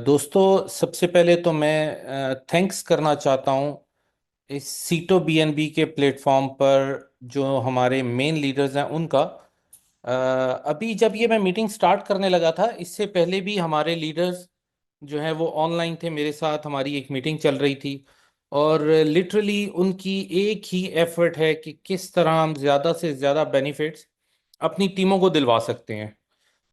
दोस्तों, सबसे पहले तो मैं थैंक्स करना चाहता हूँ इस सीटो बीएनबी के प्लेटफॉर्म पर जो हमारे मेन लीडर्स हैं उनका। अभी जब ये मैं मीटिंग स्टार्ट करने लगा था, इससे पहले भी हमारे लीडर्स जो हैं वो ऑनलाइन थे, मेरे साथ हमारी एक मीटिंग चल रही थी। और लिटरली उनकी एक ही एफर्ट है कि किस तरह हम ज़्यादा से ज़्यादा बेनिफिट्स अपनी टीमों को दिलवा सकते हैं।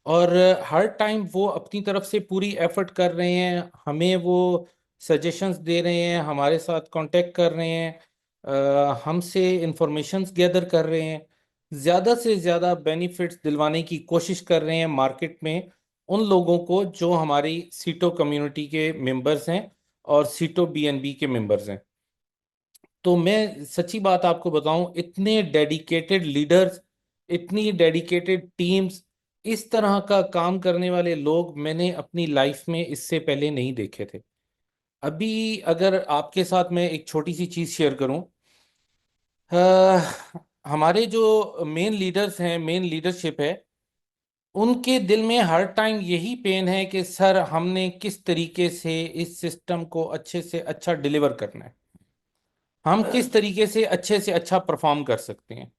और हर टाइम वो अपनी तरफ से पूरी एफर्ट कर रहे हैं, हमें वो सजेशंस दे रहे हैं, हमारे साथ कांटेक्ट कर रहे हैं, हमसे इंफॉर्मेशंस गैदर कर रहे हैं, ज़्यादा से ज़्यादा बेनिफिट्स दिलवाने की कोशिश कर रहे हैं मार्केट में उन लोगों को जो हमारी सीटो कम्युनिटी के मेंबर्स हैं और सीटो बीएनबी के मेंबर्स हैं। तो मैं सच्ची बात आपको बताऊं, इतने डेडिकेटेड लीडर्स, इतनी डेडिकेटेड टीम्स, इस तरह का काम करने वाले लोग मैंने अपनी लाइफ में इससे पहले नहीं देखे थे। अभी अगर आपके साथ मैं एक छोटी सी चीज शेयर करूं, हमारे जो मेन लीडर्स हैं, मेन लीडरशिप है, उनके दिल में हर टाइम यही पेन है कि सर हमने किस तरीके से इस सिस्टम को अच्छे से अच्छा डिलीवर करना है, हम किस तरीके से अच्छा परफॉर्म कर सकते हैं।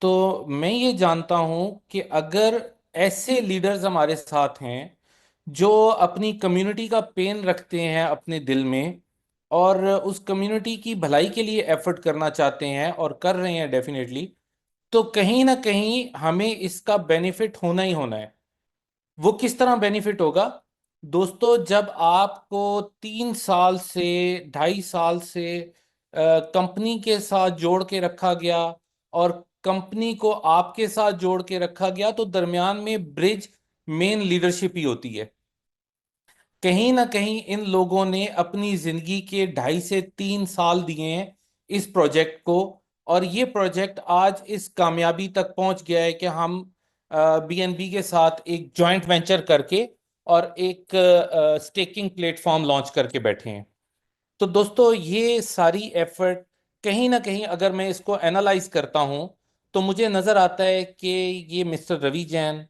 तो मैं ये जानता हूं कि अगर ऐसे लीडर्स हमारे साथ हैं जो अपनी कम्युनिटी का पेन रखते हैं अपने दिल में और उस कम्युनिटी की भलाई के लिए एफर्ट करना चाहते हैं और कर रहे हैं डेफिनेटली, तो कहीं ना कहीं हमें इसका बेनिफिट होना ही होना है। वो किस तरह बेनिफिट होगा? दोस्तों, जब आपको 3 साल से 2.5 साल से कंपनी के साथ जोड़ के रखा गया और कंपनी को आपके साथ जोड़ के रखा गया, तो दरमियान में ब्रिज मेन लीडरशिप ही होती है। कहीं ना कहीं इन लोगों ने अपनी जिंदगी के 2.5 से 3 साल दिए हैं इस प्रोजेक्ट को, और ये प्रोजेक्ट आज इस कामयाबी तक पहुंच गया है कि हम बीएनबी के साथ एक जॉइंट वेंचर करके और एक स्टेकिंग प्लेटफॉर्म लॉन्च करके बैठे हैं। तो दोस्तों, ये सारी एफर्ट कहीं ना कहीं अगर मैं इसको एनालाइज करता हूं तो मुझे नजर आता है कि ये मिस्टर रवि जैन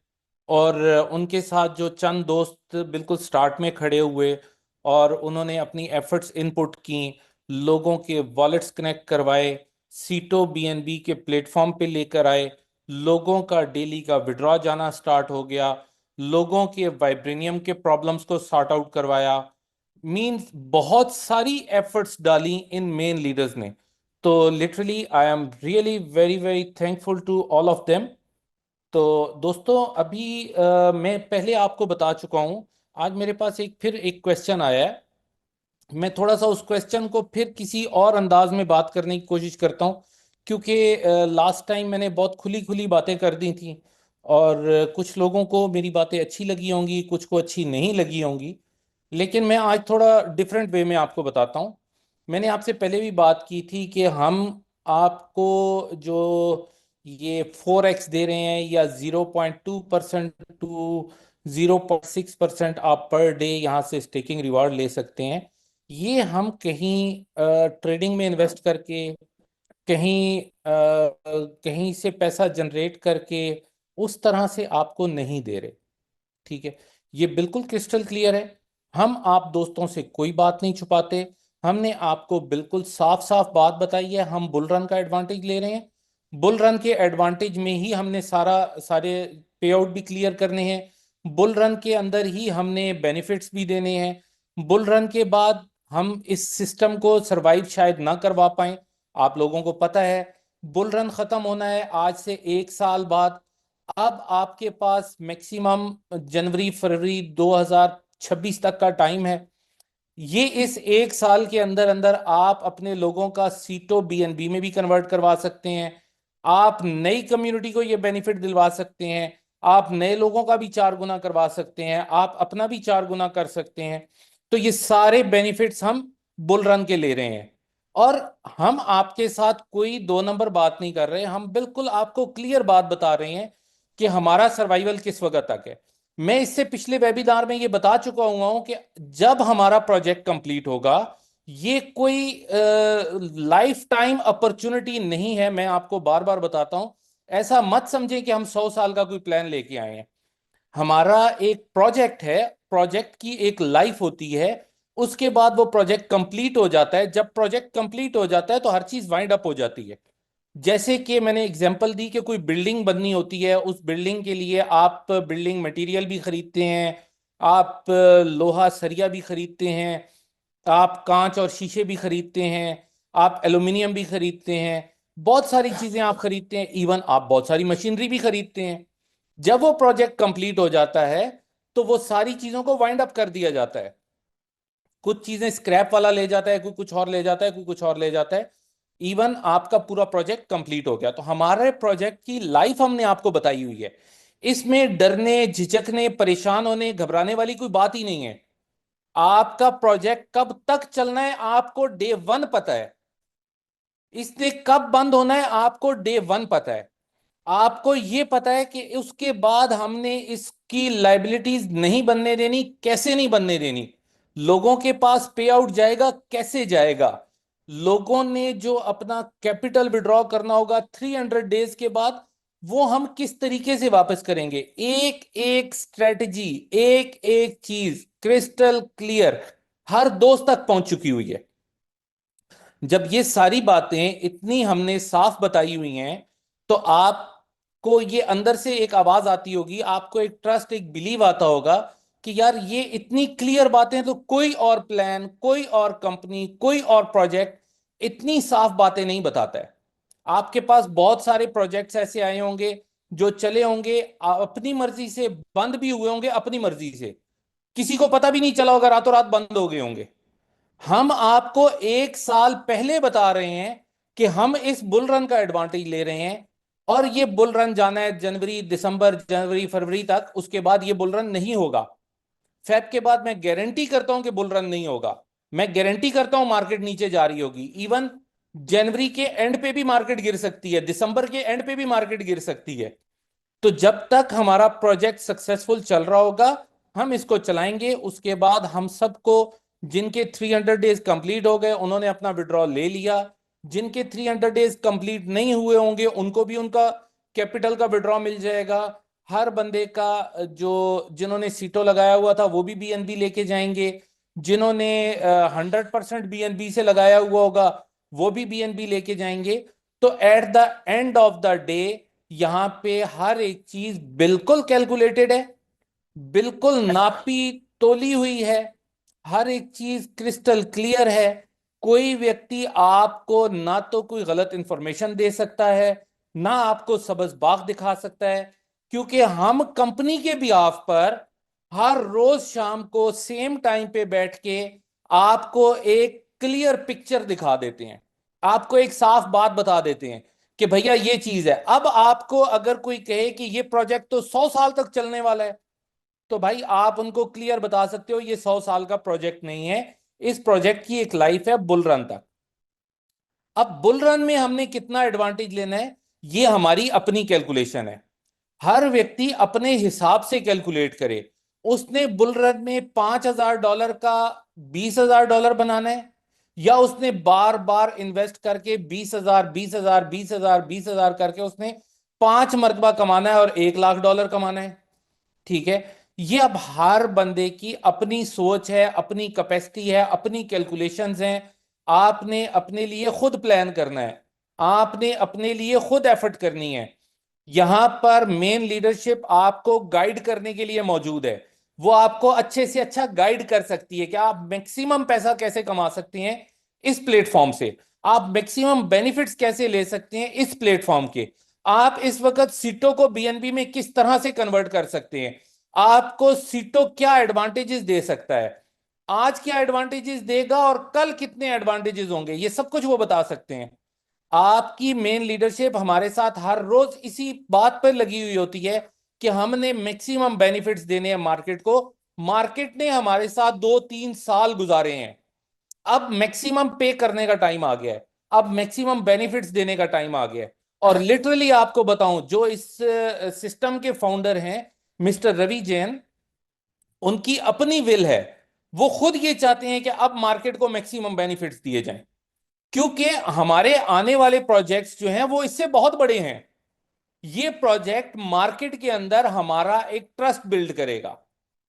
और उनके साथ जो चंद दोस्त बिल्कुल स्टार्ट में खड़े हुए और उन्होंने अपनी एफर्ट्स इनपुट की, लोगों के वॉलेट्स कनेक्ट करवाए, सीटो बीएनबी के प्लेटफॉर्म पे लेकर आए, लोगों का डेली का विड्रॉ जाना स्टार्ट हो गया, लोगों के वाइब्रेनियम के प्रॉब्लम्स को सॉर्ट आउट करवाया, मीन्स बहुत सारी एफर्ट्स डाली इन मेन लीडर्स ने। तो literally I am really very very thankful to all of them. तो दोस्तों, अभी मैं पहले आपको बता चुका हूं, आज मेरे पास एक फिर एक क्वेश्चन आया है। मैं थोड़ा सा उस क्वेश्चन को फिर किसी और अंदाज में बात करने की कोशिश करता हूं, क्योंकि लास्ट टाइम मैंने बहुत खुली खुली बातें कर दी थी और कुछ लोगों को मेरी बातें अच्छी लगी होंगी, कुछ को अच्छी नहीं लगी होंगी। लेकिन मैं आज थोड़ा डिफरेंट वे में आपको बताता हूँ। मैंने आपसे पहले भी बात की थी कि हम आपको जो ये 4x दे रहे हैं या 0.2% टू 0.6% आप पर डे यहाँ से स्टेकिंग रिवार्ड ले सकते हैं, ये हम कहीं ट्रेडिंग में इन्वेस्ट करके, कहीं कहीं से पैसा जनरेट करके उस तरह से आपको नहीं दे रहे। ठीक है, ये बिल्कुल क्रिस्टल क्लियर है। हम आप दोस्तों से कोई बात नहीं छुपाते, हमने आपको बिल्कुल साफ साफ बात बताई है, हम बुल रन का एडवांटेज ले रहे हैं। बुल रन के एडवांटेज में ही हमने सारे पे आउट भी क्लियर करने हैं, बुल रन के अंदर ही हमने बेनिफिट्स भी देने हैं। बुल रन के बाद हम इस सिस्टम को सरवाइव शायद ना करवा पाए, आप लोगों को पता है। बुल रन खत्म होना है आज से 1 साल बाद। अब आपके पास मैक्सिमम जनवरी फरवरी 2026 तक का टाइम है। ये इस 1 साल के अंदर अंदर आप अपने लोगों का सीटो बीएनबी में भी कन्वर्ट करवा सकते हैं, आप नई कम्युनिटी को ये बेनिफिट दिलवा सकते हैं, आप नए लोगों का भी 4 गुना करवा सकते हैं, आप अपना भी 4 गुना कर सकते हैं। तो ये सारे बेनिफिट्स हम बुल रन के ले रहे हैं। और हम आपके साथ कोई 2 नंबर बात नहीं कर रहे, हम बिल्कुल आपको क्लियर बात बता रहे हैं कि हमारा सर्वाइवल किस वक्त तक है। मैं इससे पिछले वेबिनार में ये बता चुका हुआ हूं कि जब हमारा प्रोजेक्ट कंप्लीट होगा, ये कोई लाइफ टाइम अपॉर्चुनिटी नहीं है। मैं आपको बार बार बताता हूं, ऐसा मत समझें कि हम 100 साल का कोई प्लान लेके आए हैं। हमारा एक प्रोजेक्ट है, प्रोजेक्ट की एक लाइफ होती है, उसके बाद वो प्रोजेक्ट कंप्लीट हो जाता है। जब प्रोजेक्ट कंप्लीट हो जाता है तो हर चीज वाइंड अप हो जाती है। जैसे कि मैंने एग्जांपल दी कि कोई बिल्डिंग बननी होती है, उस बिल्डिंग के लिए आप बिल्डिंग मटेरियल भी खरीदते हैं, आप लोहा सरिया भी खरीदते हैं, आप कांच और शीशे भी खरीदते हैं, आप एल्यूमिनियम भी खरीदते हैं, बहुत सारी चीजें आप खरीदते हैं, इवन आप बहुत सारी मशीनरी भी खरीदते हैं। जब वो प्रोजेक्ट कंप्लीट हो जाता है तो वो सारी चीजों को वाइंड अप कर दिया जाता है। कुछ चीजें स्क्रैप वाला ले जाता है, कोई कुछ और ले जाता है, कोई कुछ और ले जाता है। इवन आपका पूरा प्रोजेक्ट कंप्लीट हो गया। तो हमारे प्रोजेक्ट की लाइफ हमने आपको बताई हुई है। इसमें डरने, झिझकने, परेशान होने, घबराने वाली कोई बात ही नहीं है। आपका प्रोजेक्ट कब तक चलना है आपको डे वन पता है। इसने कब बंद होना है आपको डे वन पता है। आपको ये पता है कि उसके बाद हमने इसकी लाइबिलिटीज नहीं बनने देनी, कैसे नहीं बनने देनी, लोगों के पास पे आउट जाएगा कैसे जाएगा, लोगों ने जो अपना कैपिटल विड्रॉ करना होगा 300 डेज के बाद वो हम किस तरीके से वापस करेंगे। एक एक स्ट्रेटजी, एक एक चीज क्रिस्टल क्लियर हर दोस्त तक पहुंच चुकी हुई है। जब ये सारी बातें इतनी हमने साफ बताई हुई हैं तो आपको ये अंदर से एक आवाज आती होगी, आपको एक ट्रस्ट, एक बिलीव आता होगा कि यार ये इतनी क्लियर बातें तो कोई और प्लान, कोई और कंपनी, कोई और प्रोजेक्ट इतनी साफ बातें नहीं बताता है। आपके पास बहुत सारे प्रोजेक्ट्स ऐसे आए होंगे जो चले होंगे अपनी मर्जी से, बंद भी हुए होंगे अपनी मर्जी से, किसी को पता भी नहीं चला होगा, रातों रात बंद हो गए होंगे। हम आपको एक साल पहले बता रहे हैं कि हम इस बुल रन का एडवांटेज ले रहे हैं और ये बुल रन जाना है जनवरी, दिसंबर, जनवरी, फरवरी तक। उसके बाद ये बुल रन नहीं होगा। फेब के बाद मैं गारंटी करता हूं कि बुल रन नहीं होगा। मैं गारंटी करता हूं मार्केट नीचे जा रही होगी। इवन जनवरी के एंड पे भी मार्केट गिर सकती है, दिसंबर के एंड पे भी मार्केट गिर सकती है। तो जब तक हमारा प्रोजेक्ट सक्सेसफुल चल रहा होगा हम इसको चलाएंगे। उसके बाद हम सबको, जिनके 300 डेज कंप्लीट हो गए उन्होंने अपना विड्रॉ ले लिया, जिनके 300 डेज कंप्लीट नहीं हुए होंगे उनको भी उनका कैपिटल का विड्रॉ मिल जाएगा। हर बंदे का जो, जिन्होंने सीटो लगाया हुआ था वो भी बीएनबी लेके जाएंगे, जिन्होंने 100% बीएनबी से लगाया हुआ होगा वो भी बीएनबी लेके जाएंगे। तो at the end of the day यहां पे हर एक चीज बिल्कुल कैलकुलेटेड है, बिल्कुल नापी तोली हुई है, हर एक चीज क्रिस्टल क्लियर है। कोई व्यक्ति आपको ना तो कोई गलत इंफॉर्मेशन दे सकता है, ना आपको सबजबाग दिखा सकता है, क्योंकि हम कंपनी के बिहाफ पर हर रोज शाम को सेम टाइम पे बैठ के आपको एक क्लियर पिक्चर दिखा देते हैं, आपको एक साफ बात बता देते हैं कि भैया ये चीज है। अब आपको अगर कोई कहे कि ये प्रोजेक्ट तो 100 साल तक चलने वाला है, तो भाई आप उनको क्लियर बता सकते हो ये 100 साल का प्रोजेक्ट नहीं है, इस प्रोजेक्ट की एक लाइफ है बुल रन तक। अब बुल रन में हमने कितना एडवांटेज लेना है ये हमारी अपनी कैलकुलेशन है। हर व्यक्ति अपने हिसाब से कैलकुलेट करे। उसने बुल रन में $5,000 का $20,000 बनाना है, या उसने बार बार इन्वेस्ट करके 20,000 20,000 20,000 20,000 करके उसने 5 मरतबा कमाना है और $1,00,000 कमाना है। ठीक है, ये अब हर बंदे की अपनी सोच है, अपनी कैपेसिटी है, अपनी कैलकुलेशंस हैं। आपने अपने लिए खुद प्लान करना है, आपने अपने लिए खुद एफर्ट करनी है। यहां पर मेन लीडरशिप आपको गाइड करने के लिए मौजूद है। वो आपको अच्छे से अच्छा गाइड कर सकती है कि आप मैक्सिमम पैसा कैसे कमा सकते हैं इस प्लेटफॉर्म से, आप मैक्सिमम बेनिफिट्स कैसे ले सकते हैं इस प्लेटफॉर्म के, आप इस वक्त सीटों को बीएनबी में किस तरह से कन्वर्ट कर सकते हैं, आपको सीटों क्या एडवांटेजेस दे सकता है, आज क्या एडवांटेजेस देगा और कल कितने एडवांटेजेस होंगे, ये सब कुछ वो बता सकते हैं। आपकी मेन लीडरशिप हमारे साथ हर रोज इसी बात पर लगी हुई होती है कि हमने मैक्सिमम बेनिफिट्स देने हैं मार्केट को। मार्केट ने हमारे साथ 2-3 साल गुजारे हैं, अब मैक्सिमम पे करने का टाइम आ गया है, अब मैक्सिमम बेनिफिट्स देने का टाइम आ गया है। और लिटरली आपको बताऊं, जो इस सिस्टम के फाउंडर हैं मिस्टर रवि जैन, उनकी अपनी विल है, वो खुद ये चाहते हैं कि अब मार्केट को मैक्सिमम बेनिफिट्स दिए जाएं, क्योंकि हमारे आने वाले प्रोजेक्ट्स जो हैं वो इससे बहुत बड़े हैं। ये प्रोजेक्ट मार्केट के अंदर हमारा एक ट्रस्ट बिल्ड करेगा,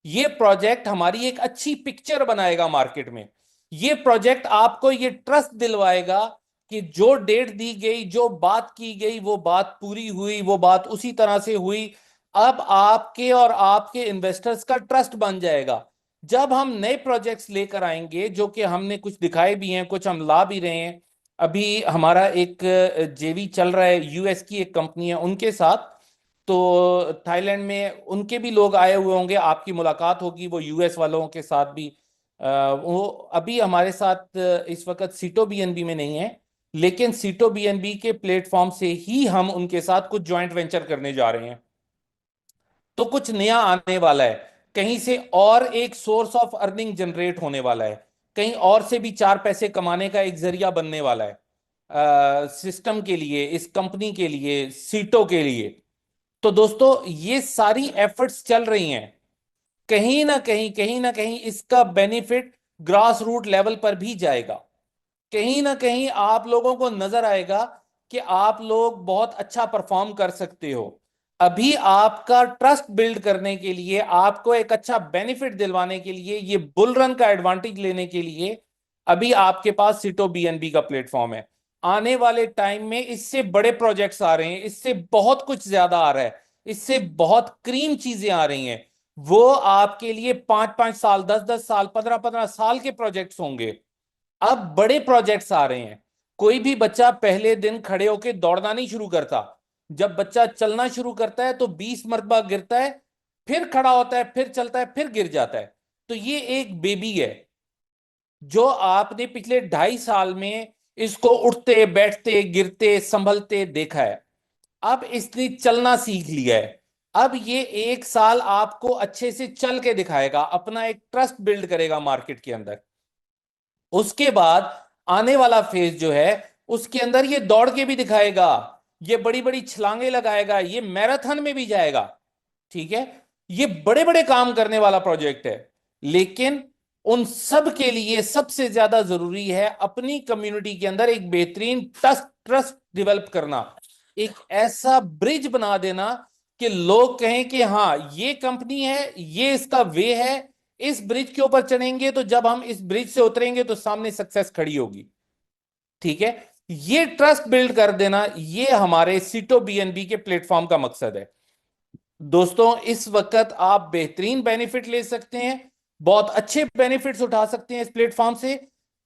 ये प्रोजेक्ट हमारी एक अच्छी पिक्चर बनाएगा मार्केट में। ये प्रोजेक्ट आपको ये ट्रस्ट दिलवाएगा कि जो डेट दी गई, जो बात की गई, वो बात पूरी हुई, वो बात उसी तरह से हुई। अब आपके और आपके इन्वेस्टर्स का ट्रस्ट बन जाएगा। जब हम नए प्रोजेक्ट्स लेकर आएंगे, जो कि हमने कुछ दिखाए भी हैं, कुछ हम ला भी रहे हैं। अभी हमारा एक जेवी चल रहा है, यूएस की एक कंपनी है उनके साथ। तो थाईलैंड में उनके भी लोग आए हुए होंगे, आपकी मुलाकात होगी वो यूएस वालों के साथ भी। वो अभी हमारे साथ इस वक्त सीटो बीएनबी में नहीं है, लेकिन सीटो बीएनबी के प्लेटफॉर्म से ही हम उनके साथ कुछ जॉइंट वेंचर करने जा रहे हैं। तो कुछ नया आने वाला है, कहीं से और एक सोर्स ऑफ अर्निंग जनरेट होने वाला है, कहीं और से भी चार पैसे कमाने का एक जरिया बनने वाला है सिस्टम के लिए, इस कंपनी के लिए, सीटों के लिए। तो दोस्तों ये सारी एफर्ट्स चल रही हैं। कहीं ना कहीं इसका बेनिफिट ग्रास रूट लेवल पर भी जाएगा। कहीं ना कहीं आप लोगों को नजर आएगा कि आप लोग बहुत अच्छा परफॉर्म कर सकते हो। अभी आपका ट्रस्ट बिल्ड करने के लिए, आपको एक अच्छा बेनिफिट दिलवाने के लिए, ये बुल रन का एडवांटेज लेने के लिए अभी आपके पास सिटो बीएनबी का प्लेटफॉर्म है। आने वाले टाइम में इससे बड़े प्रोजेक्ट्स आ रहे हैं, इससे बहुत कुछ ज्यादा आ रहा है, इससे बहुत क्रीम चीजें आ रही हैं। वो आपके लिए 5-5 साल, 10-10 साल, 15-15 साल के प्रोजेक्ट्स होंगे। अब बड़े प्रोजेक्ट्स आ रहे हैं। कोई भी बच्चा पहले दिन खड़े होके दौड़ना नहीं शुरू करता। जब बच्चा चलना शुरू करता है तो 20 मरतबा गिरता है, फिर खड़ा होता है, फिर चलता है, फिर गिर जाता है। तो ये एक बेबी है जो आपने पिछले 2.5 साल में इसको उठते बैठते गिरते संभलते देखा है। अब इसने चलना सीख लिया है। अब ये 1 साल आपको अच्छे से चल के दिखाएगा, अपना एक ट्रस्ट बिल्ड करेगा मार्केट के अंदर। उसके बाद आने वाला फेज जो है, उसके अंदर ये दौड़ के भी दिखाएगा, ये बड़ी बड़ी छलांगे लगाएगा, ये मैराथन में भी जाएगा। ठीक है, ये बड़े बड़े काम करने वाला प्रोजेक्ट है। लेकिन उन सब के लिए सबसे ज्यादा जरूरी है अपनी कम्युनिटी के अंदर एक बेहतरीन ट्रस्ट ट्रस्ट डेवलप करना, एक ऐसा ब्रिज बना देना कि लोग कहें कि हाँ ये कंपनी है, ये इसका वे है। इस ब्रिज के ऊपर चढ़ेंगे तो जब हम इस ब्रिज से उतरेंगे तो सामने सक्सेस खड़ी होगी। ठीक है, ये ट्रस्ट बिल्ड कर देना, ये हमारे सीटो बीएनबी के प्लेटफॉर्म का मकसद है। दोस्तों इस वक्त आप बेहतरीन बेनिफिट ले सकते हैं, बहुत अच्छे बेनिफिट्स उठा सकते हैं इस प्लेटफॉर्म से।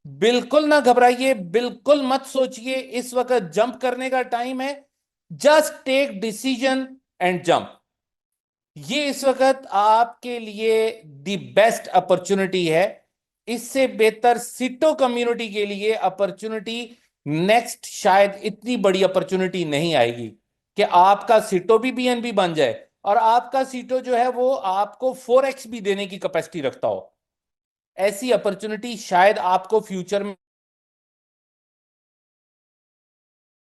बिल्कुल ना घबराइए, बिल्कुल मत सोचिए इस वक्त जंप करने का टाइम है। Just take decision and jump. ये इस वक्त आपके लिए द बेस्ट अपॉर्चुनिटी है। इससे बेहतर सिटो कम्युनिटी के लिए अपॉर्चुनिटी नेक्स्ट शायद इतनी बड़ी अपॉर्चुनिटी नहीं आएगी कि आपका सिटो भी बीएनबी बन जाए और आपका सीटो जो है वो आपको 4x भी देने की कैपेसिटी रखता हो। ऐसी अपॉर्चुनिटी शायद आपको फ्यूचर में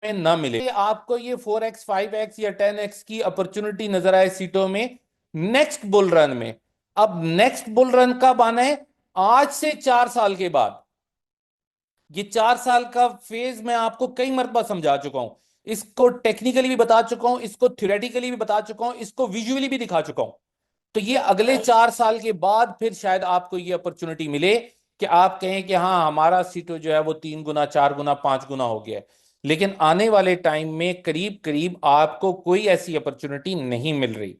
ना मिले। आपको ये 4x 5x या 10x की अपॉर्चुनिटी नजर आए सीटों में नेक्स्ट बुल रन में। अब नेक्स्ट बुल रन कब आना है? आज से 4 साल के बाद। ये 4 साल का फेज मैं आपको कई मरतबा समझा चुका हूं, इसको टेक्निकली भी बता चुका हूं, इसको थ्योरेटिकली भी बता चुका हूं, इसको विजुअली भी दिखा चुका हूं। तो ये अगले 4 साल के बाद फिर शायद आपको ये अपॉर्चुनिटी मिले कि आप कहें कि हाँ हमारा सीटो जो है वो 3 गुना, 4 गुना, 5 गुना हो गया है। लेकिन आने वाले टाइम में करीब करीब आपको कोई ऐसी अपॉर्चुनिटी नहीं मिल रही।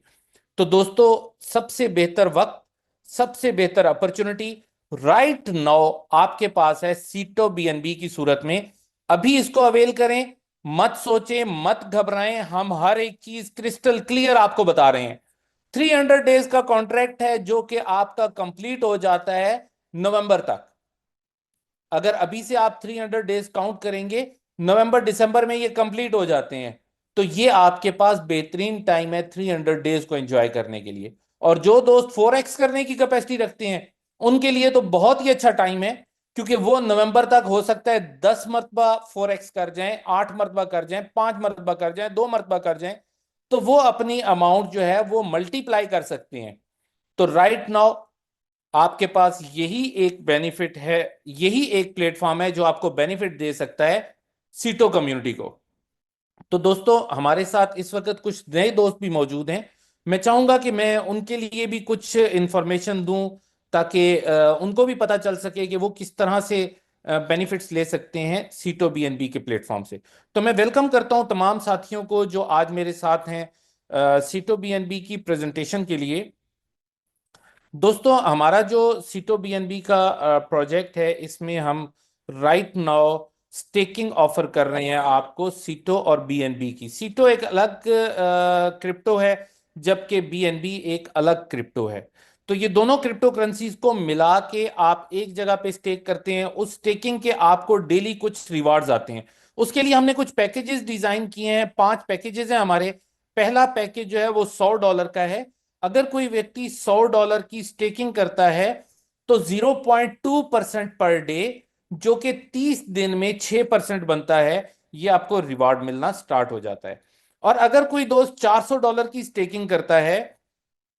तो दोस्तों सबसे बेहतर वक्त, सबसे बेहतर अपॉर्चुनिटी राइट नाउ आपके पास है सीटो बीएनबी की सूरत में। अभी इसको अवेल करें, मत सोचें, मत घबराएं, हम हर एक चीज क्रिस्टल क्लियर आपको बता रहे हैं। 300 डेज का कॉन्ट्रैक्ट है जो कि आपका कंप्लीट हो जाता है नवंबर तक। अगर अभी से आप 300 डेज काउंट करेंगे, नवंबर दिसंबर में ये कंप्लीट हो जाते हैं। तो ये आपके पास बेहतरीन टाइम है 300 डेज को एंजॉय करने के लिए। और जो दोस्त 4x करने की कैपेसिटी रखते हैं उनके लिए तो बहुत ही अच्छा टाइम है, क्योंकि वो नवंबर तक हो सकता है 10 मरतबा 4x कर जाएं, 8 मरतबा कर जाएं, 5 मरतबा कर जाएं, 2 मरतबा कर जाएं। तो वो अपनी अमाउंट जो है वो मल्टीप्लाई कर सकते हैं। तो राइट नाउ आपके पास यही एक बेनिफिट है, यही एक प्लेटफॉर्म है जो आपको बेनिफिट दे सकता है सीटो कम्युनिटी को। तो दोस्तों हमारे साथ इस वक्त कुछ नए दोस्त भी मौजूद हैं मैं चाहूंगा कि मैं उनके लिए भी कुछ इंफॉर्मेशन दूं, ताकि उनको भी पता चल सके कि वो किस तरह से बेनिफिट्स ले सकते हैं सीटो बीएनबी के प्लेटफॉर्म से। तो मैं वेलकम करता हूं तमाम साथियों को जो आज मेरे साथ हैं सीटो बीएनबी की प्रेजेंटेशन के लिए। दोस्तों, हमारा जो सीटो बीएनबी का प्रोजेक्ट है, इसमें हम राइट नाउ स्टेकिंग ऑफर कर रहे हैं आपको सीटो और बीएनबी की। सीटो एक अलग क्रिप्टो है, जबकि बीएनबी एक अलग क्रिप्टो है। तो ये दोनों क्रिप्टो करेंसीज को मिला के आप एक जगह पे स्टेक करते हैं। उस स्टेकिंग के आपको डेली कुछ रिवार्ड्स आते हैं। उसके लिए हमने कुछ पैकेजेस डिजाइन किए हैं। 5 पैकेजेस हैं हमारे। पहला पैकेज जो है वो $100 का है। अगर कोई व्यक्ति $100 की स्टेकिंग करता है तो 0.2% पर डे, जो कि 30 दिन में 6% बनता है, ये आपको रिवार्ड मिलना स्टार्ट हो जाता है। और अगर कोई दोस्त $400 की स्टेकिंग करता है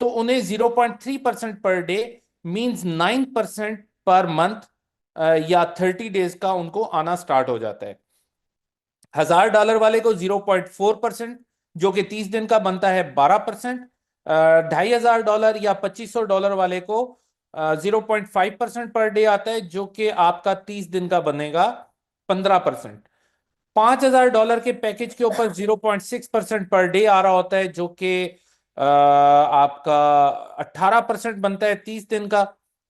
तो उन्हें 0.3% per day means 9% per month या 30 डेज का उनको आना स्टार्ट हो जाता है। $1000 वाले को 0.4%, जो कि 30 दिन का बनता है 12%। $2500 या $2500 वाले को 0.5% पर डे आता है, जो कि आपका 30 दिन का बनेगा 15%। $5000 के पैकेज के ऊपर 0.6% पर डे आ रहा होता है, जो कि आपका 18% बनता है 30 दिन का।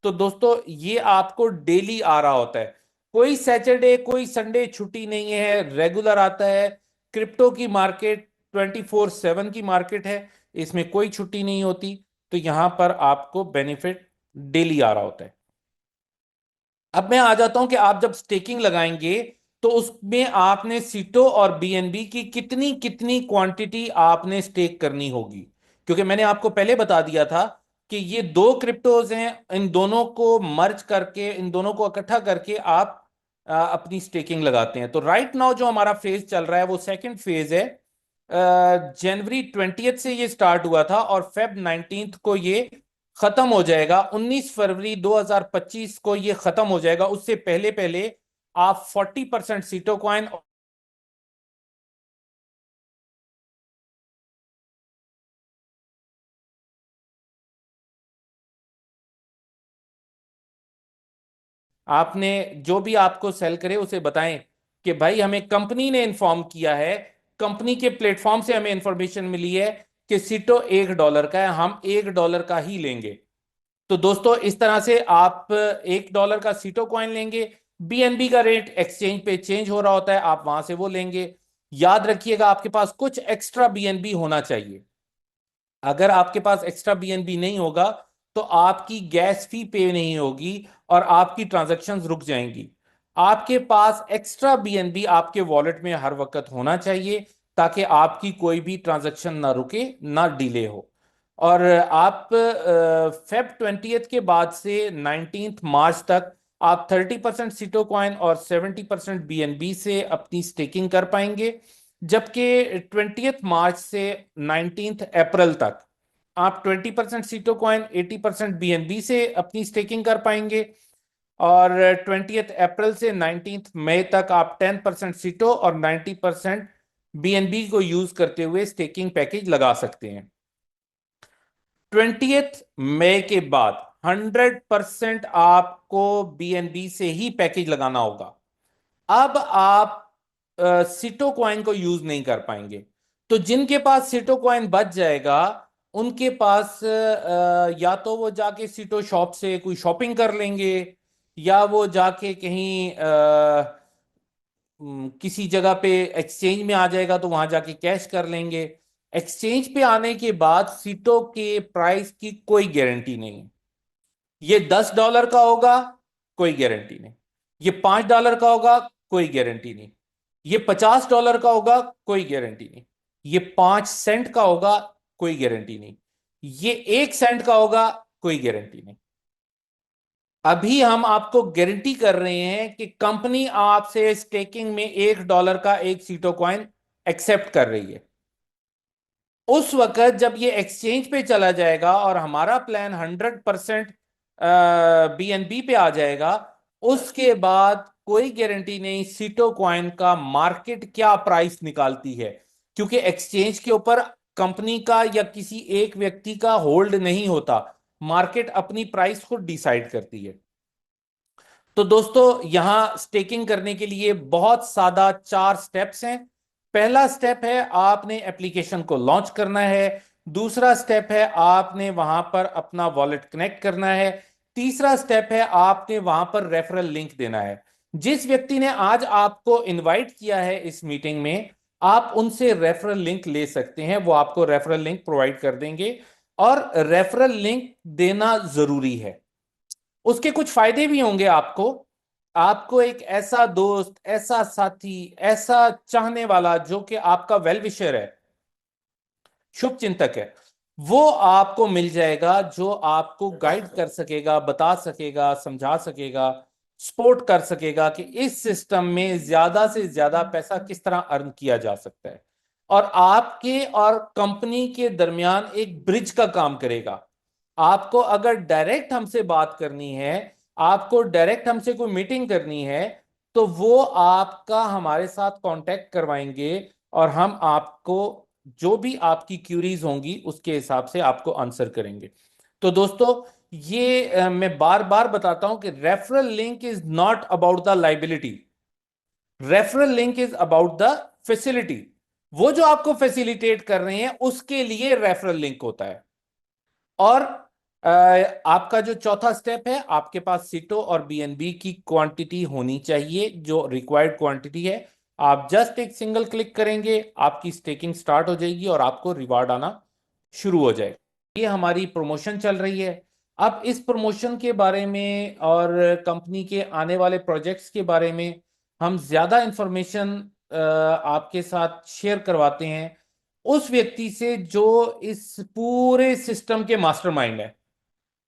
तो दोस्तों, ये आपको डेली आ रहा होता है। कोई सैटरडे कोई संडे छुट्टी नहीं है, रेगुलर आता है। क्रिप्टो की मार्केट 24/7 की मार्केट है, इसमें कोई छुट्टी नहीं होती। तो यहां पर आपको बेनिफिट डेली आ रहा होता है। अब मैं आ जाता हूं कि आप जब स्टेकिंग लगाएंगे तो उसमें आपने सीटो और बीएनबी की कितनी कितनी क्वांटिटी आपने स्टेक करनी होगी। क्योंकि मैंने आपको पहले बता दिया था कि ये दो क्रिप्टोज हैं, इन दोनों को मर्ज करके, इन दोनों को इकट्ठा करके आप अपनी स्टेकिंग लगाते हैं। तो राइट नाउ जो हमारा फेज चल रहा है वो सेकंड फेज है। जनवरी 20 से ये स्टार्ट हुआ था और Feb 19 को ये खत्म हो जाएगा। 19 फरवरी 2025 को ये खत्म हो जाएगा। उससे पहले पहले आप 40% सीटो कॉइन आपने जो भी आपको सेल करे उसे बताएं कि भाई हमें कंपनी ने इन्फॉर्म किया है, कंपनी के प्लेटफॉर्म से हमें इंफॉर्मेशन मिली है कि सीटो $1 का है, हम $1 का ही लेंगे। तो दोस्तों, इस तरह से आप $1 का सीटो कॉइन लेंगे। बीएनबी का रेट एक्सचेंज पे चेंज हो रहा होता है, आप वहां से वो लेंगे। याद रखिएगा, आपके पास कुछ एक्स्ट्रा बीएनबी होना चाहिए। अगर आपके पास एक्स्ट्रा बीएनबी नहीं होगा तो आपकी गैस फी पे नहीं होगी और आपकी ट्रांजैक्शंस रुक जाएंगी। आपके पास एक्स्ट्रा बीएनबी आपके वॉलेट में हर वक्त होना चाहिए, ताकि आपकी कोई भी ट्रांजैक्शन ना रुके, ना डिले हो। और आप Feb 20 के बाद से 19 मार्च तक आप 30% सीटो कॉइन और 70% बीएनबी से अपनी स्टेकिंग कर पाएंगे। जबकि 20 मार्च से 19 अप्रैल तक आप 20% सीटो कॉइन 80% बीएनबी से अपनी स्टेकिंग कर पाएंगे। और 20 अप्रैल से 19 मई तक आप 10% सीटो और 90% बीएनबी को यूज करते हुए स्टेकिंग पैकेज लगा सकते हैं। 20 मई के बाद 100% आपको बीएनबी से ही पैकेज लगाना होगा। अब आप सिटो कॉइन को यूज नहीं कर पाएंगे। तो जिनके पास सिटो कॉइन बच जाएगा, उनके पास या तो वो जाके सिटो शॉप से कोई शॉपिंग कर लेंगे, या वो जाके कहीं किसी जगह पे एक्सचेंज में आ जाएगा तो वहां जाके कैश कर लेंगे। एक्सचेंज पे आने के बाद सीटो के प्राइस की कोई गारंटी नहीं है। ये $10 का होगा, कोई गारंटी नहीं। ये $5 का होगा, कोई गारंटी नहीं। ये $50 का होगा, कोई गारंटी नहीं। ये 5 सेंट का होगा, कोई गारंटी नहीं। ये 1 सेंट का होगा, कोई गारंटी नहीं। अभी हम आपको गारंटी कर रहे हैं कि कंपनी आपसे स्टेकिंग में $1 का एक सीटो कॉइन एक्सेप्ट कर रही है। उस वक्त जब ये एक्सचेंज पे चला जाएगा और हमारा प्लान 100% बीएनबी पे आ जाएगा, उसके बाद कोई गारंटी नहीं सीटो कॉइन का मार्केट क्या प्राइस निकालती है, क्योंकि एक्सचेंज के ऊपर कंपनी का या किसी एक व्यक्ति का होल्ड नहीं होता, मार्केट अपनी प्राइस को डिसाइड करती है। तो दोस्तों यहां स्टेकिंग करने के लिए बहुत सादा 4 स्टेप्स हैं। पहला स्टेप है आपने एप्लीकेशन को लॉन्च करना है। दूसरा स्टेप है आपने वहां पर अपना वॉलेट कनेक्ट करना है। तीसरा स्टेप है आपने वहां पर रेफरल लिंक देना है। जिस व्यक्ति ने आज आपको इनवाइट किया है इस मीटिंग में, आप उनसे रेफरल लिंक ले सकते हैं, वो आपको रेफरल लिंक प्रोवाइड कर देंगे। और रेफरल लिंक देना जरूरी है। उसके कुछ फायदे भी होंगे आपको। आपको एक ऐसा दोस्त, ऐसा साथी, ऐसा चाहने वाला जो कि आपका वेल विशर है, शुभ चिंतक है, वो आपको मिल जाएगा, जो आपको गाइड कर सकेगा, बता सकेगा, समझा सकेगा, सपोर्ट कर सकेगा कि इस सिस्टम में ज्यादा से ज्यादा पैसा किस तरह अर्न किया जा सकता है। और आपके और कंपनी के दरमियान एक ब्रिज का काम करेगा। आपको अगर डायरेक्ट हमसे बात करनी है, आपको डायरेक्ट हमसे कोई मीटिंग करनी है, तो वो आपका हमारे साथ कांटेक्ट करवाएंगे और हम आपको जो भी आपकी क्यूरीज होंगी उसके हिसाब से आपको आंसर करेंगे। तो दोस्तों ये मैं बार बार बताता हूं कि referral link is not about the liability, referral link is about the facility. वो जो आपको फैसिलिटेट कर रहे हैं उसके लिए रेफरल लिंक होता है। और आपका जो चौथा स्टेप है, आपके पास सीटो और बीएनबी की क्वांटिटी होनी चाहिए, जो रिक्वायर्ड क्वांटिटी है। आप जस्ट एक सिंगल क्लिक करेंगे, आपकी स्टेकिंग स्टार्ट हो जाएगी और आपको रिवार्ड आना शुरू हो जाएगा। ये हमारी प्रमोशन चल रही है। अब इस प्रमोशन के बारे में और कंपनी के आने वाले प्रोजेक्ट्स के बारे में हम ज्यादा इंफॉर्मेशन आपके साथ शेयर करवाते हैं उस व्यक्ति से जो इस पूरे सिस्टम के मास्टरमाइंड है,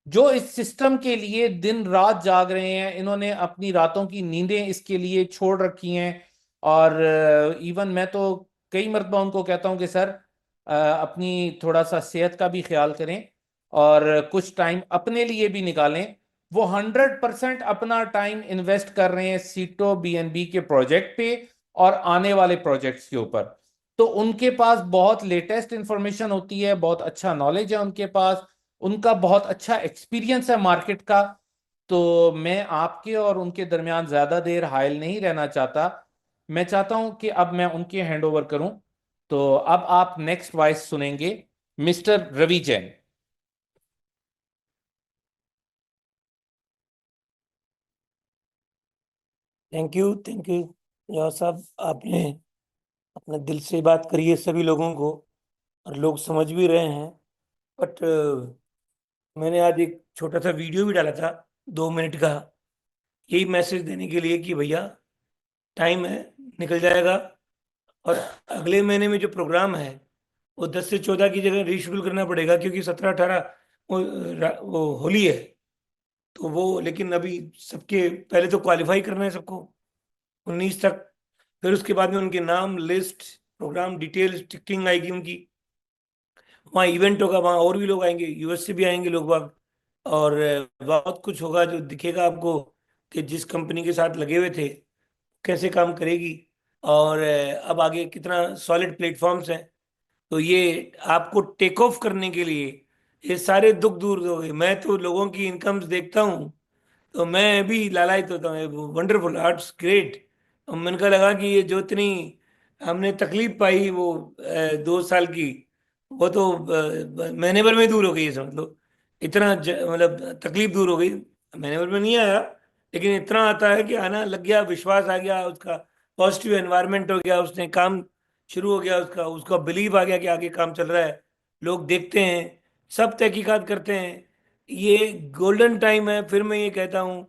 जो इस सिस्टम के लिए दिन रात जाग रहे हैं। इन्होंने अपनी रातों की नींदें इसके लिए छोड़ रखी हैं। और इवन मैं तो कई मरतबा उनको कहता हूं कि सर अपनी थोड़ा सा सेहत का भी ख्याल करें और कुछ टाइम अपने लिए भी निकालें। वो 100% अपना टाइम इन्वेस्ट कर रहे हैं सीटो बीएनबी के प्रोजेक्ट पे और आने वाले प्रोजेक्ट्स के ऊपर। तो उनके पास बहुत लेटेस्ट इंफॉर्मेशन होती है, बहुत अच्छा नॉलेज है उनके पास, उनका बहुत अच्छा एक्सपीरियंस है मार्केट का। तो मैं आपके और उनके दरमियान ज्यादा देर हायल नहीं रहना चाहता। मैं चाहता हूं कि अब मैं उनके हैंड ओवर करूं। तो अब आप नेक्स्ट वॉइस सुनेंगे, mister Ravi Jain. Thank you यार साहब, आपने अपने दिल से बात करी है सभी लोगों को, और लोग समझ भी रहे हैं। बट मैंने आज एक छोटा सा वीडियो भी डाला था, 2 मिनट का, यही मैसेज देने के लिए कि भैया टाइम है, निकल जाएगा। और अगले महीने में जो प्रोग्राम है वो 10 से 14 की जगह रीशेड्यूल करना पड़ेगा, क्योंकि 17-18 वो होली है। तो वो लेकिन अभी सबके पहले तो क्वालिफाई करना है सबको, 19 तक। फिर उसके बाद में उनके नाम लिस्ट, प्रोग्राम डिटेल्स, टिकटिंग आएगी उनकी, वहाँ इवेंट होगा, वहाँ और भी लोग आएंगे, यूएस से भी आएंगे लोग बाग। और बहुत कुछ होगा जो दिखेगा आपको कि जिस कंपनी के साथ लगे हुए थे कैसे काम करेगी, और अब आगे कितना सॉलिड प्लेटफॉर्म्स हैं। तो ये आपको टेक ऑफ करने के लिए ये सारे दुख दूर हो गए। मैं तो लोगों की इनकम्स देखता हूँ तो मैं भी लालायित होता हूँ, वंडरफुल आर्ट्स ग्रेट। और मन का लगा कि ये जो इतनी हमने तकलीफ पाई वो 2 साल की, वो तो महीने भर में दूर हो गई है, समझ लो। इतना मतलब तकलीफ दूर हो गई, महीने भर में नहीं आया, लेकिन इतना आता है कि आना लग गया, विश्वास आ गया उसका, पॉजिटिव एनवायरनमेंट हो गया, उसने काम शुरू हो गया, उसका उसका बिलीव आ गया कि आगे काम चल रहा है। लोग देखते हैं, सब तहकीकात करते हैं। ये गोल्डन टाइम है। फिर मैं ये कहता हूँ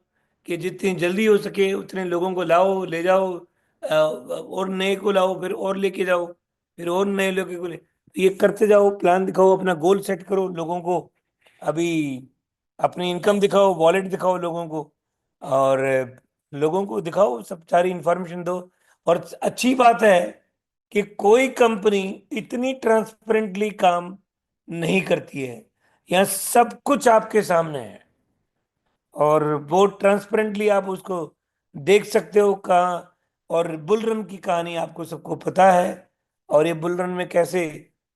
कि जितनी जल्दी हो सके उतने लोगों को लाओ, ले जाओ, और नए को लाओ, फिर और लेके जाओ, फिर और नए लोगों को ले, ये करते जाओ, प्लान दिखाओ, अपना गोल सेट करो लोगों को। अभी अपनी इनकम दिखाओ, वॉलेट दिखाओ लोगों को, और लोगों को दिखाओ, सब सारी इंफॉर्मेशन दो। और अच्छी बात है कि कोई कंपनी इतनी ट्रांसपेरेंटली काम नहीं करती है। यहाँ सब कुछ आपके सामने है, और वो ट्रांसपेरेंटली आप उसको देख सकते हो कहाँ। और बुल रन की कहानी आपको सबको पता है, और ये बुल रन में कैसे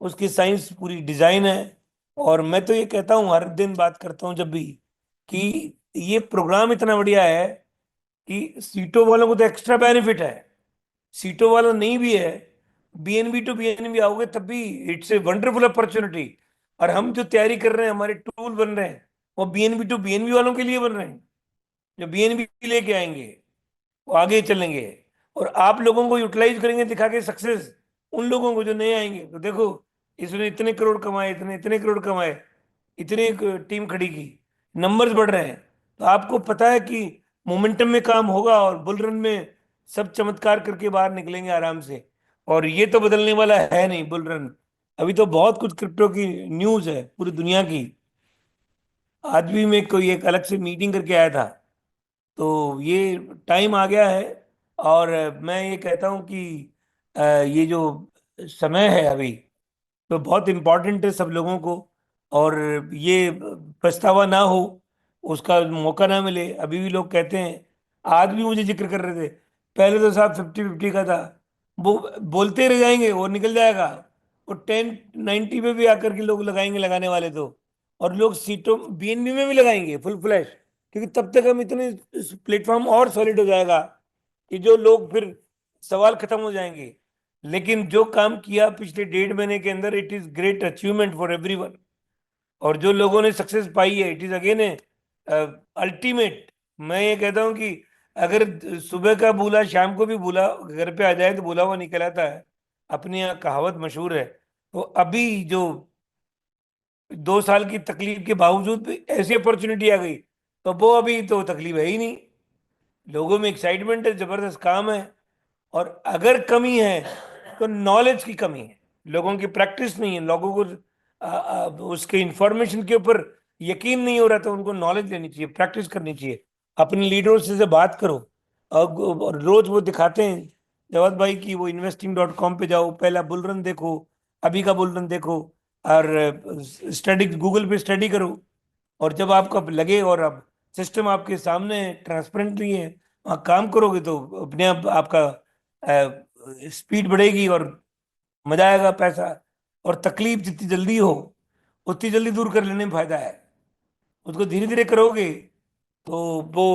उसकी साइंस पूरी डिजाइन है। और मैं तो ये कहता हूँ, हर दिन बात करता हूँ जब भी, कि ये प्रोग्राम इतना बढ़िया है कि सीटों वालों को तो एक्स्ट्रा बेनिफिट है, सीटों वाला नहीं भी है, बीएनबी टू बीएनबी आओगे तब भी इट्स ए वंडरफुल अपॉर्चुनिटी। और हम जो तैयारी कर रहे हैं, हमारे टूल बन रहे हैं, वो बीएनबी टू बीएनबी वालों के लिए बन रहे हैं, जो बीएनबी लेके आएंगे वो आगे चलेंगे। और आप लोगों को यूटिलाइज करेंगे दिखा के सक्सेस, उन लोगों को जो नए आएंगे, तो देखो इसने इतने करोड़ कमाए, इतने इतने करोड़ कमाए, इतनी टीम खड़ी की, नंबर्स बढ़ रहे हैं। तो आपको पता है कि मोमेंटम में काम होगा और बुल रन में सब चमत्कार करके बाहर निकलेंगे आराम से। और ये तो बदलने वाला है नहीं बुल रन। अभी तो बहुत कुछ क्रिप्टो की न्यूज़ है पूरी दुनिया की। आज भी मैं कोई एक अलग से मीटिंग करके आया था। तो ये टाइम आ गया है। और मैं ये कहता हूँ कि ये जो समय है अभी, तो बहुत इम्पोर्टेंट है सब लोगों को। और ये पछतावा ना हो, उसका मौका ना मिले। अभी भी लोग कहते हैं, आज भी मुझे जिक्र कर रहे थे, पहले तो साहब 50-50 का था, वो बोलते रह जाएंगे, वो निकल जाएगा, वो 10-90 में भी आकर के लोग लगाएंगे लगाने वाले तो। और लोग सीटों बीएनबी में भी लगाएंगे फुल फ्लैश, क्योंकि तब तक हम इतने प्लेटफॉर्म और सॉलिड हो जाएगा कि जो लोग फिर सवाल खत्म हो जाएंगे। लेकिन जो काम किया पिछले 1.5 महीने के अंदर, it is great achievement for everyone. और जो लोगों ने सक्सेस पाई है, it is again A ultimate. मैं ये कहता हूँ कि अगर सुबह का भूला शाम को भी भूला घर पे आ जाए तो भूला हुआ निकल आता है। अपनी यहाँ कहावत मशहूर है। तो अभी जो 2 साल की तकलीफ के बावजूद भी ऐसी अपॉर्चुनिटी आ गई, तो वो अभी तो तकलीफ है ही नहीं। लोगों में एक्साइटमेंट है, जबरदस्त काम है। और अगर कमी है तो नॉलेज की कमी है, लोगों की प्रैक्टिस नहीं है, लोगों को उसके इंफॉर्मेशन के ऊपर यकीन नहीं हो रहा, तो उनको नॉलेज लेनी चाहिए, प्रैक्टिस करनी चाहिए। अपने लीडर्स से बात करो। और रोज वो दिखाते हैं जवाद भाई की, वो investing.com पे जाओ, पहला बुल रन देखो, अभी का बुल रन देखो, और स्टडी गूगल पे स्टडी करो। और जब आपको अब लगे और अब सिस्टम आपके सामने ट्रांसपेरेंटली है, वहाँ काम करोगे, तो अपने आप आपका स्पीड बढ़ेगी और मजा आएगा, पैसा। और तकलीफ जितनी जल्दी हो उतनी जल्दी दूर कर लेने में फायदा है। उसको धीरे धीरे करोगे तो वो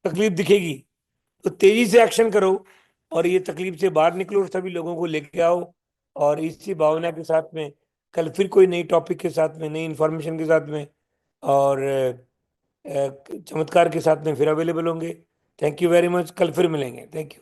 तकलीफ दिखेगी। तो तेजी से एक्शन करो और ये तकलीफ से बाहर निकलो और सभी लोगों को लेके आओ। और इसी भावना के साथ में कल फिर कोई नई टॉपिक के साथ में, नई इंफॉर्मेशन के साथ में, और चमत्कार के साथ में फिर अवेलेबल होंगे। थैंक यू वेरी मच, कल फिर मिलेंगे। Thank you.